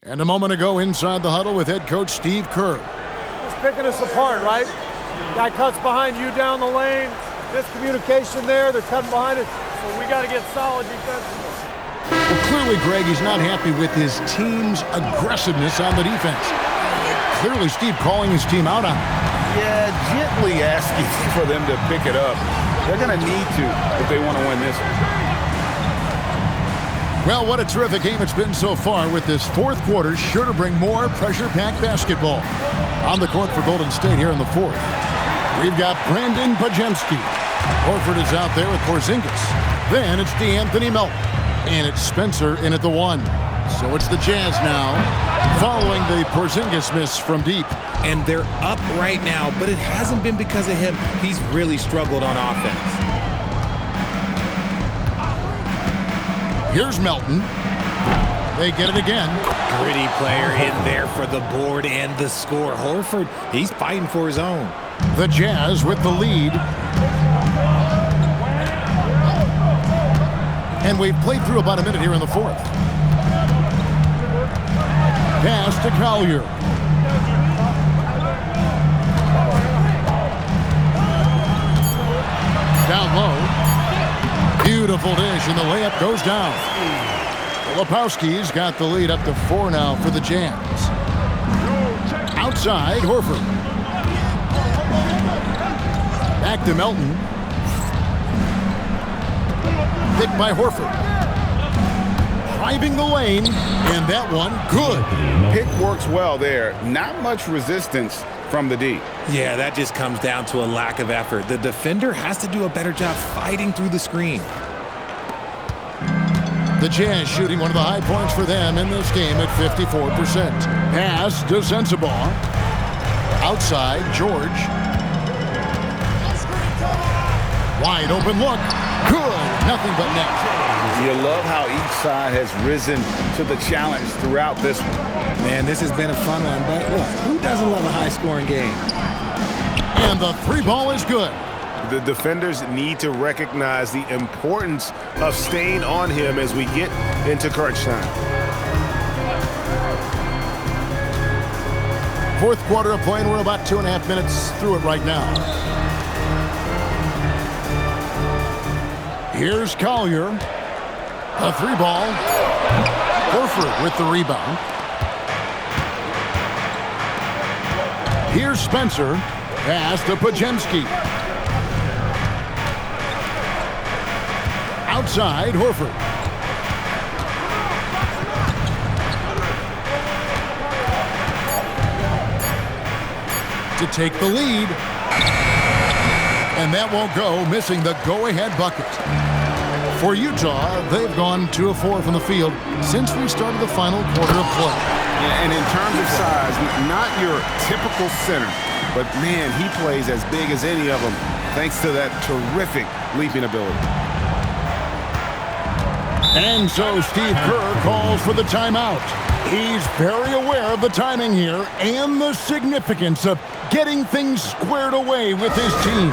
And a moment ago inside the huddle with head coach Steve Kerr. Just picking us apart, right? Guy cuts behind you down the lane. Miscommunication there. They're cutting behind it. So we got to get solid defensively. Well, clearly, Greg, he's not happy with his team's aggressiveness on the defense. Clearly, Steve calling his team out on it. Yeah, gently asking for them to pick it up. They're going to need to if they want to win this one. Well, what a terrific game it's been so far, with this fourth quarter sure to bring more pressure-packed basketball. On the court for Golden State here in the fourth, we've got Brandon Podziemski. Horford is out there with Porzingis. Then it's DeAnthony Melton. And it's Spencer in at the one. So it's the Jazz now, following the Porzingis miss from deep. And they're up right now, but it hasn't been because of him. He's really struggled on offense. Here's Melton. They get it again. Gritty player in there for the board and the score. Horford, he's fighting for his own. The Jazz with the lead. And we've played through about a minute here in the fourth. Pass to Collier. Down low. Beautiful dish, and the layup goes down. Lepowski's got the lead up to 4 now for the Jazz. Outside, Horford. Back to Melton. Picked by Horford. Driving the lane, and that one good. Pick works well there. Not much resistance from the D. Yeah, that just comes down to a lack of effort. The defender has to do a better job fighting through the screen. The Jazz shooting one of the high points for them in this game at 54%. Pass to Sensabaugh. Outside, George. Wide open look. Good. Nothing but net. You love how each side has risen to the challenge throughout this one. Man, this has been a fun one, but look, who doesn't love a high-scoring game? And the three ball is good. The defenders need to recognize the importance of staying on him as we get into crunch time. Fourth quarter of play, and we're about 2.5 minutes through it right now. Here's Collier. A three ball. Horford with the rebound. Here's Spencer. Pass to Podziemski. Outside, Horford. To take the lead. And that won't go, missing the go-ahead bucket. For Utah, they've gone 2 of 4 from the field since we started the final quarter of play. Yeah, and in terms of size, not your typical center, but man, he plays as big as any of them thanks to that terrific leaping ability. And so Steve Kerr calls for the timeout. He's very aware of the timing here and the significance of getting things squared away with his team.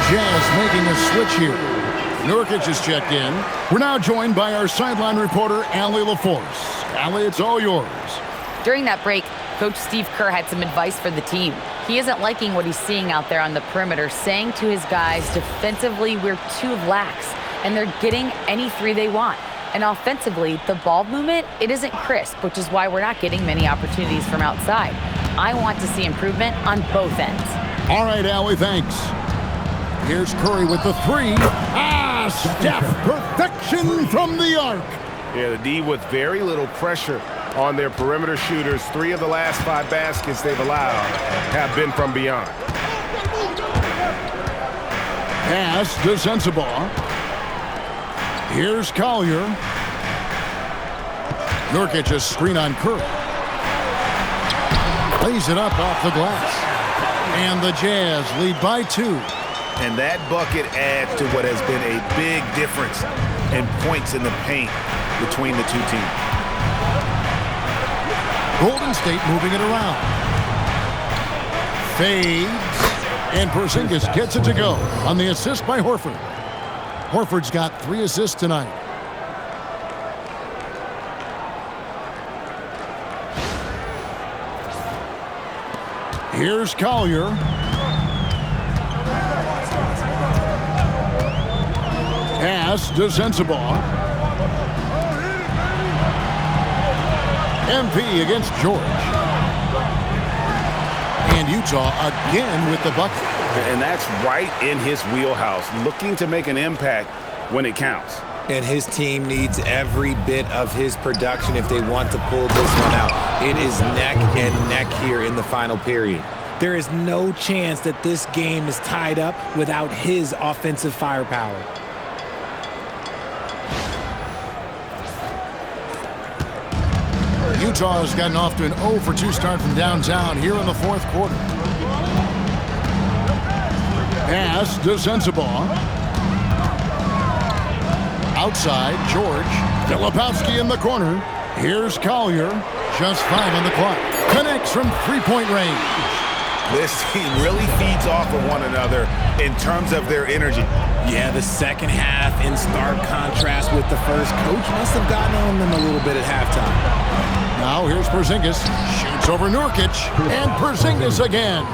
Jazz making a switch here. Nurkic is checked in. We're now joined by our sideline reporter, Allie LaForce. Allie, it's all yours. During that break, Coach Steve Kerr had some advice for the team. He isn't liking what he's seeing out there on the perimeter, saying to his guys, defensively, we're too lax, and they're getting any three they want. And offensively, the ball movement, it isn't crisp, which is why we're not getting many opportunities from outside. I want to see improvement on both ends. All right, Allie, thanks. Here's Curry with the three. Steph, perfection from the arc. Yeah, the D with very little pressure on their perimeter shooters. 3 of the last 5 baskets they've allowed have been from beyond. Pass to Sensabaugh. Here's Collier. Nurkic a screen on Curry. Lays it up off the glass. And the Jazz lead by 2. And that bucket adds to what has been a big difference in points in the paint between the two teams. Golden State moving it around. Fades. And Porzingis gets it to go on the assist by Horford. Horford's got 3 assists tonight. Here's Collier. Pass to Sensabaugh. MP against George. And Utah again with the bucket. And that's right in his wheelhouse, looking to make an impact when it counts. And his team needs every bit of his production if they want to pull this one out. It is neck and neck here in the final period. There is no chance that this game is tied up without his offensive firepower. Utah has gotten off to an 0 for 2 start from downtown here in the 4th quarter. Pass to Sensabaugh. Outside, George. Filipowski in the corner. Here's Collier. Just 5 on the clock. Connects from 3-point range. This team really feeds off of one another in terms of their energy. Yeah, the second half in stark contrast with the first. Coach must have gotten on them a little bit at halftime. Now here's Porzingis. Shoots over Nurkic. And Porzingis again.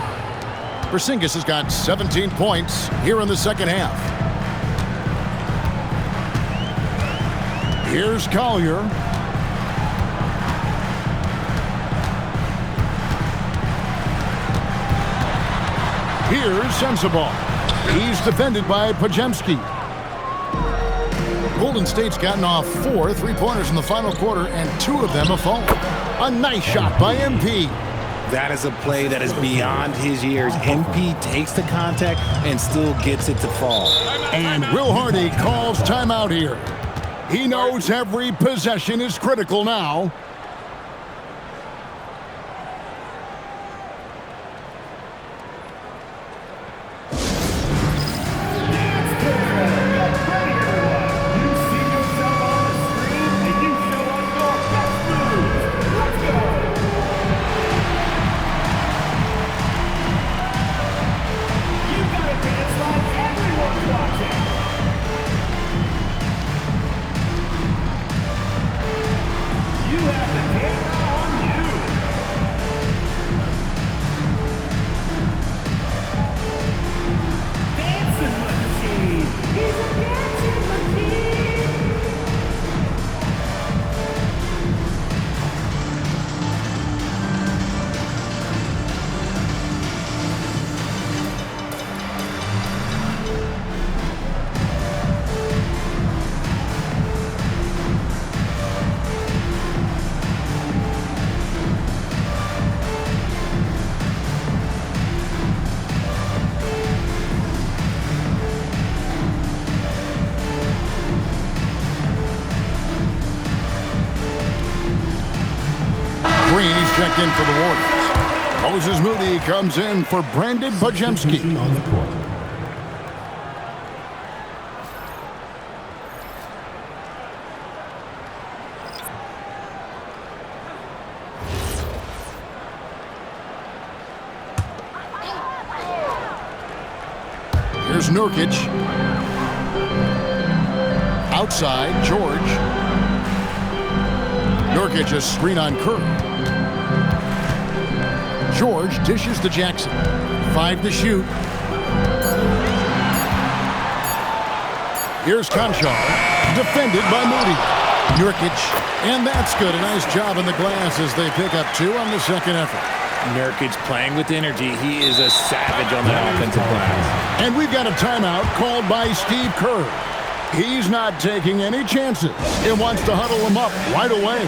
Porzingis has got 17 points here in the second half. Here's Collier. Here's Sensabaugh. He's defended by Podziemski. Golden State's gotten off 4 3-pointers in the final quarter, and 2 of them have fallen. A nice shot by MP. That is a play that is beyond his years. MP takes the contact and still gets it to fall. And Will Hardy calls timeout here. He knows every possession is critical now. Green, he's checked in for the Warriors. Moses Moody comes in for Brandon Podziemski. On the court. Here's Nurkic. Outside, George. Nurkic a screen on Curry. George dishes to Jackson. 5 to shoot. Here's Conchar, defended by Moody. Nurkic, and that's good. A nice job in the glass as they pick up 2 on the second effort. Nurkic playing with energy. He is a savage on that offensive glass. And we've got a timeout called by Steve Kerr. He's not taking any chances. It wants to huddle him up right away.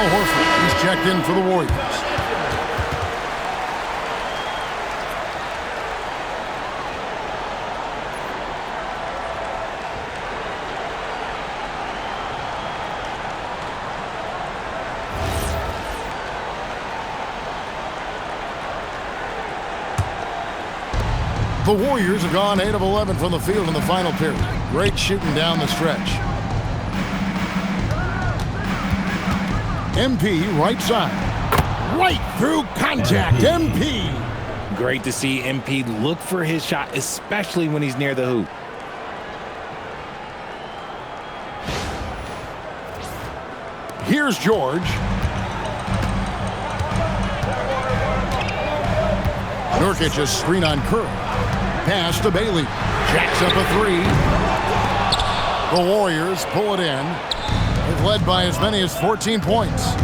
Horford is checked in for the Warriors. The Warriors have gone 8 of 11 from the field in the final period. Great shooting down the stretch. MP right side. Right through contact. MP. Great to see MP look for his shot, especially when he's near the hoop. Here's George. Nurkic's screen on Curry. Pass to Bailey. Jacks up a three. The Warriors pull it in. They've led by as many as 14 points.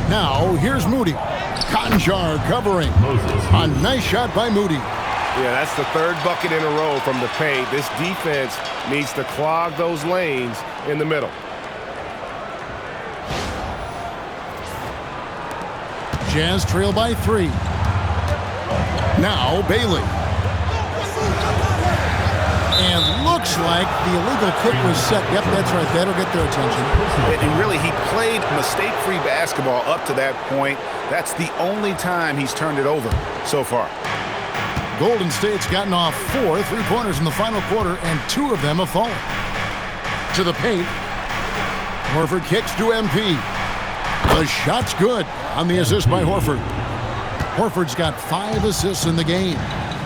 Now, here's Moody. Conjar covering. A nice shot by Moody. Yeah, that's the third bucket in a row from the paint. This defense needs to clog those lanes in the middle. Jazz trail by 3. Now, Bailey. And looks like the illegal kick was set. Yep, that's right. That'll get their attention. And really, he played mistake-free basketball up to that point. That's the only time he's turned it over so far. Golden State's gotten off 4 3-pointers in the final quarter, and 2 of them have fallen. To the paint. Horford kicks to MP. The shot's good on the assist by Horford. Horford's got 5 assists in the game.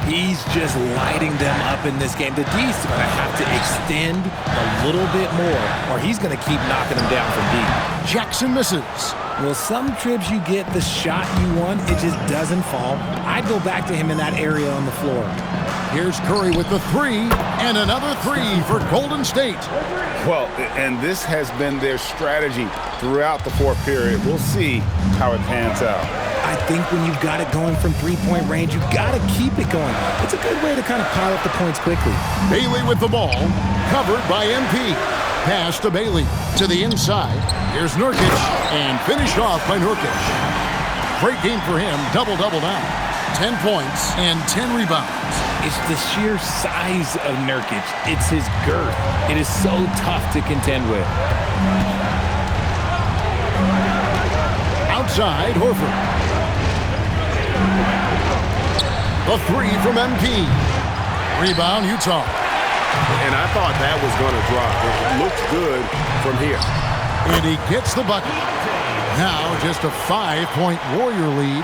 He's just lighting them up in this game. The D's going to have to extend a little bit more, or he's going to keep knocking them down from deep. Jackson misses. Well, some trips you get the shot you want, it just doesn't fall. I'd go back to him in that area on the floor. Here's Curry with the 3, and another 3 for Golden State. Well, and this has been their strategy throughout the fourth period. We'll see how it pans out. I think when you've got it going from three-point range, you've got to keep it going. It's a good way to kind of pile up the points quickly. Bailey with the ball, covered by MP. Pass to Bailey, to the inside. Here's Nurkic, and finished off by Nurkic. Great game for him, double-double now. 10 points and 10 rebounds. It's the sheer size of Nurkic. It's his girth. It is so tough to contend with. Outside, Horford. The 3 from MP. Rebound, Utah. And I thought that was going to drop. It looked good from here. And he gets the bucket. Now just a 5-point Warrior lead.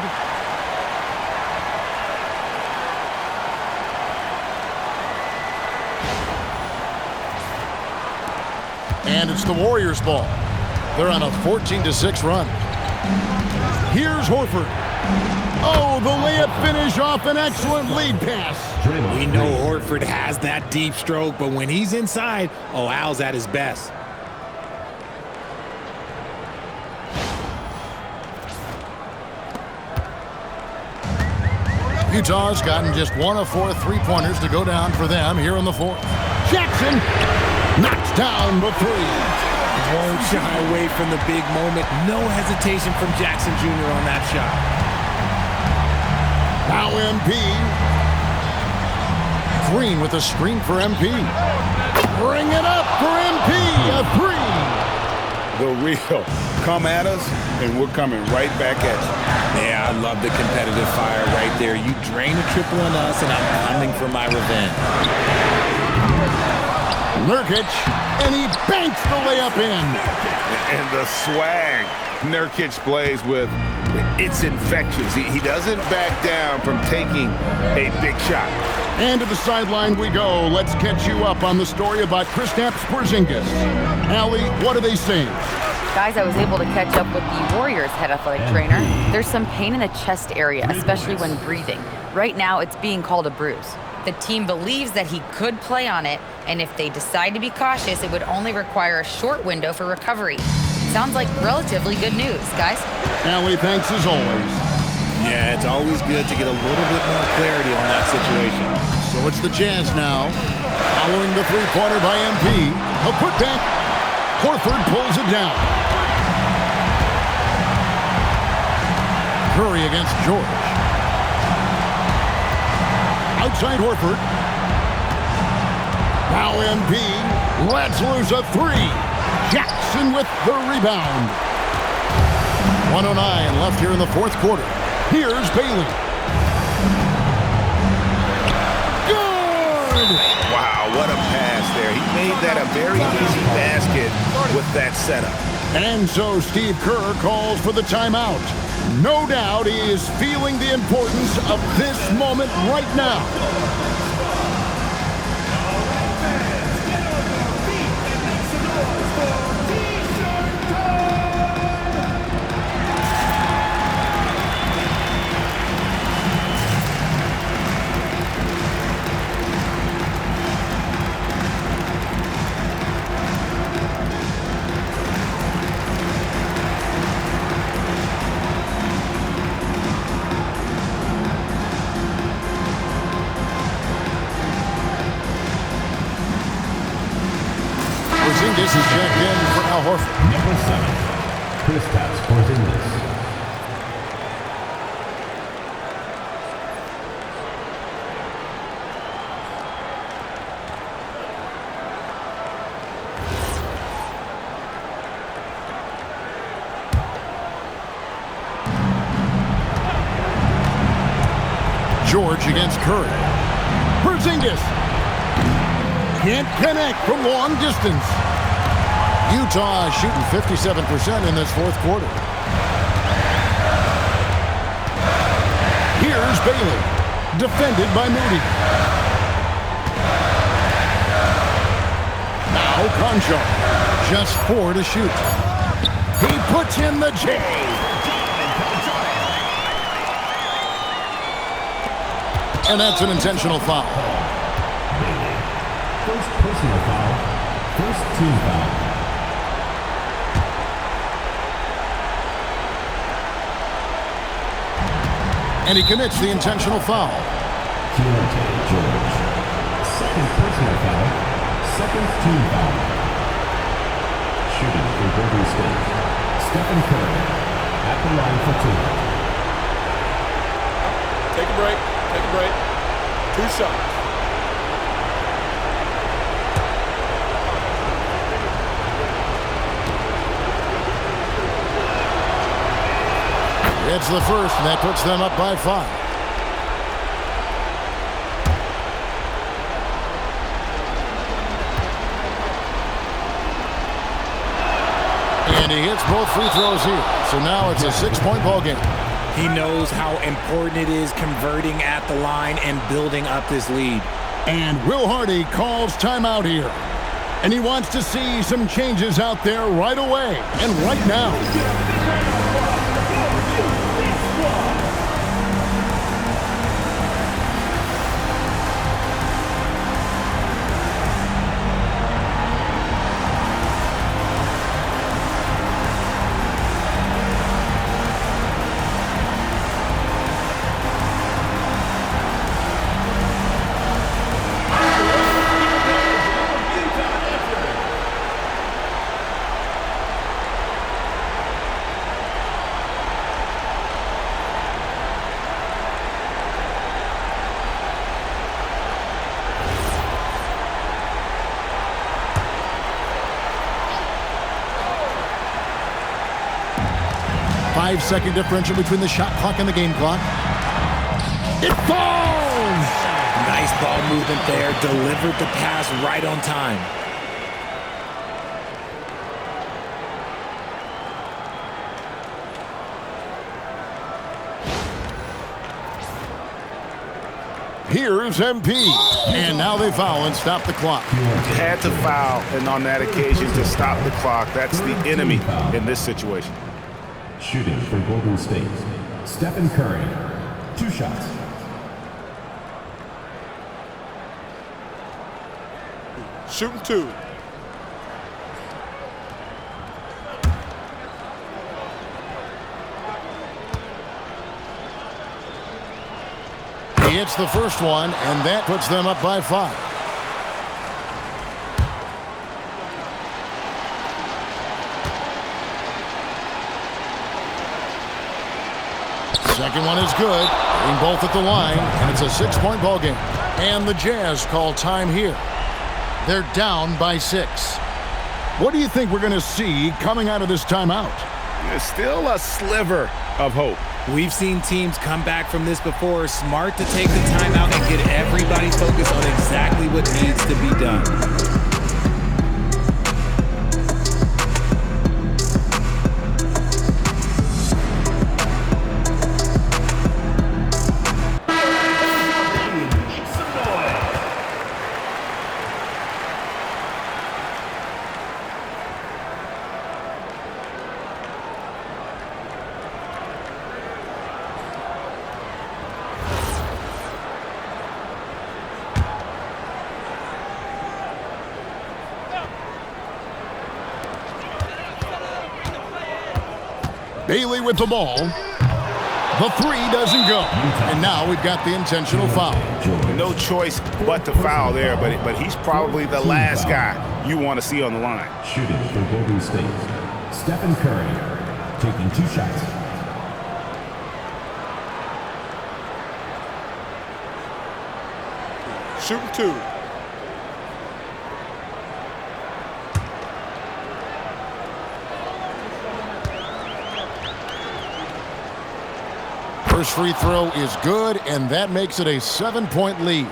And it's the Warriors' ball. They're on a 14-6 run. Here's Horford. Oh, the layup finish off an excellent lead pass. We know Horford has that deep stroke, but when he's inside, Al's at his best. Utah's gotten just 1 of 4 3-pointers to go down for them here in the fourth. Jackson knocks down the 3. Won't shy away from the big moment. No hesitation from Jackson Jr. on that shot. Now MP. Green with a screen for MP. Bring it up for MP. A 3. The real. Come at us, and we're coming right back at you. Yeah, I love the competitive fire right there. You drain a triple on us, and I'm coming for my revenge. Nurkic, and he banks the layup in. And the swag Nurkic plays with, it's infectious. He doesn't back down from taking a big shot. And to the sideline we go. Let's catch you up on the story about Kristaps Porzingis. Allie, what are they saying? Guys, I was able to catch up with the Warriors head athletic trainer. There's some pain in the chest area, especially when breathing. Right now, it's being called a bruise. The team believes that he could play on it, and if they decide to be cautious, it would only require a short window for recovery. Sounds like relatively good news, guys. Allie, thanks as always. Yeah, it's always good to get a little bit more clarity on that situation. So it's the Jazz now. Following the three-pointer by MP. A putback. Horford pulls it down. Curry against George. Outside Horford. Now MP lets loose a three. Jackson with the rebound. 1:09 left here in the fourth quarter. Here's Bailey. Good! Wow, what a pass there. He made that a very easy basket with that setup. And so Steve Kerr calls for the timeout. No doubt he is feeling the importance of this moment right now. Porzingis is checked in for Al Horford. Number 7, Kristaps Porzingis. George against Curry. Porzingis can't connect from long distance. Utah shooting 57% in this fourth quarter. Here's Bailey, defended by Moody. Now Concho, just 4 to shoot. He puts in the J. And that's an intentional foul. First personal foul. First team foul. And he commits the intentional foul. Keontae George. Second personal foul. Second team foul. Shooting for Golden State. Stephen Curry at the line for 2. Take a break. Take a break. 2 shots. It's the first, and that puts them up by 5. And he hits both free throws here. So now it's a 6-point ball game. He knows how important it is converting at the line and building up this lead. And Will Hardy calls timeout here. And he wants to see some changes out there right away and right now. Five-second differential between the shot clock and the game clock. It falls! Nice ball movement there. Delivered the pass right on time. Here's MP. And now they foul and stop the clock. Had to foul, and on that occasion to stop the clock. That's the enemy in this situation. Shooting for Golden State, Stephen Curry. 2 shots. Shooting 2. He hits the first one, and that puts them up by 5. Second one is good. Hitting both at the line, and it's a 6-point ball game. And the Jazz call time here. They're down by 6. What do you think we're going to see coming out of this timeout? There's still a sliver of hope. We've seen teams come back from this before. Smart to take the timeout and get everybody focused on exactly what needs to be done. Bailey with the ball. The 3 doesn't go. And now we've got the intentional foul. No choice but to foul there, but he's probably the last guy you want to see on the line. Shooting for Golden State, Stephen Curry. Taking 2 shots. Shooting 2. First free throw is good, and that makes it a 7-point lead.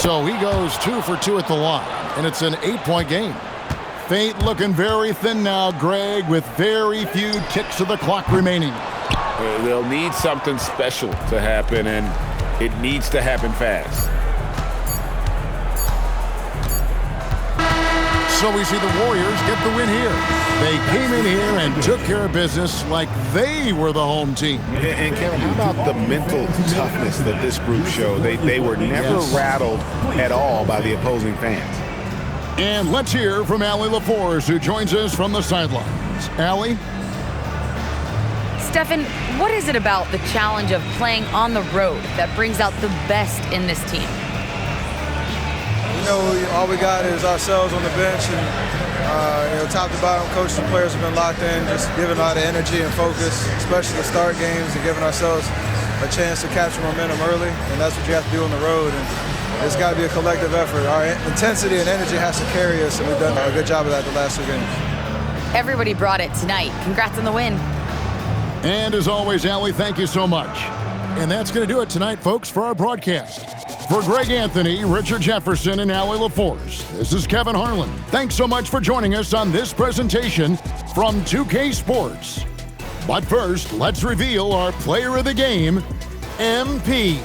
So he goes 2 for 2 at the line, and it's an 8-point game. Fate looking very thin now, Greg, with very few ticks of the clock remaining. They'll need something special to happen, and it needs to happen fast. So we see the Warriors get the win here. They came in here and took care of business like they were the home team. And Kevin, how about the mental toughness that this group showed? They were never rattled at all by the opposing fans. And let's hear from Allie LaForce, who joins us from the sidelines. Allie? Stephen, what is it about the challenge of playing on the road that brings out the best in this team? You know, all we got is ourselves on the bench, and top to bottom, coaches and players have been locked in, just giving a lot of energy and focus, especially to start games, and giving ourselves a chance to capture momentum early, and that's what you have to do on the road. And it's got to be a collective effort. Our intensity and energy has to carry us, and we've done a good job of that the last 2 games. Everybody brought it tonight. Congrats on the win. And as always, Allie, thank you so much. And that's going to do it tonight, folks, for our broadcast. For Greg Anthony, Richard Jefferson, and Allie LaForce, this is Kevin Harlan. Thanks so much for joining us on this presentation from 2K Sports. But first, let's reveal our player of the game, MP.